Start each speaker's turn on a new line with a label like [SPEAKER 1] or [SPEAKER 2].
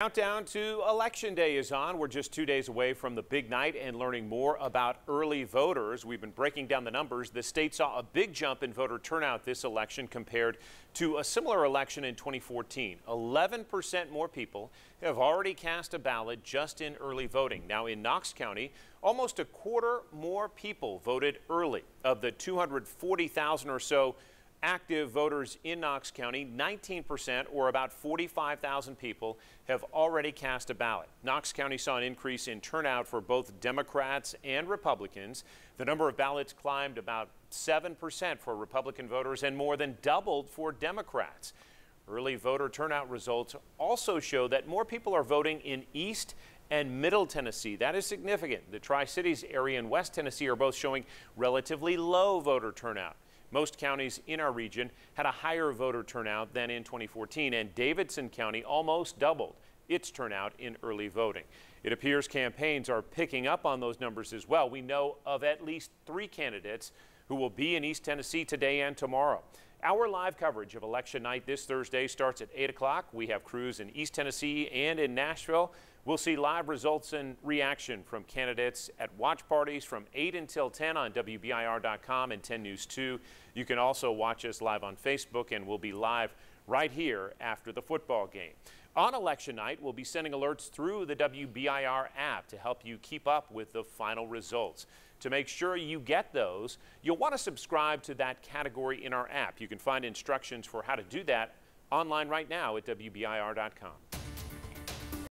[SPEAKER 1] Countdown to Election Day is on. We're just 2 days away from the big night and learning more about early voters. We've been breaking down the numbers. The state saw a big jump in voter turnout this election compared to a similar election in 2014. 11% more people have already cast a ballot just in early voting. Now in Knox County, almost a quarter more people voted early. Of the 240,000 or so active voters in Knox County, 19%, or about 45,000 people, have already cast a ballot. Knox County saw an increase in turnout for both Democrats and Republicans. The number of ballots climbed about 7% for Republican voters and more than doubled for Democrats. Early voter turnout results also show that more people are voting in East and Middle Tennessee. That is significant. The Tri-Cities area and West Tennessee are both showing relatively low voter turnout. Most counties in our region had a higher voter turnout than in 2014, and Davidson County almost doubled its turnout in early voting. It appears campaigns are picking up on those numbers as well. We know of at least 3 candidates who will be in East Tennessee today and tomorrow. Our live coverage of election night this Thursday starts at 8 o'clock. We have crews in East Tennessee and in Nashville. We'll see live results and reaction from candidates at watch parties from 8 until 10 on WBIR.com and 10 News 2. You can also watch us live on Facebook, and we'll be live right here after the football game. On election night, we'll be sending alerts through the WBIR app to help you keep up with the final results. To make sure you get those, you'll want to subscribe to that category in our app. You can find instructions for how to do that online right now at WBIR.com.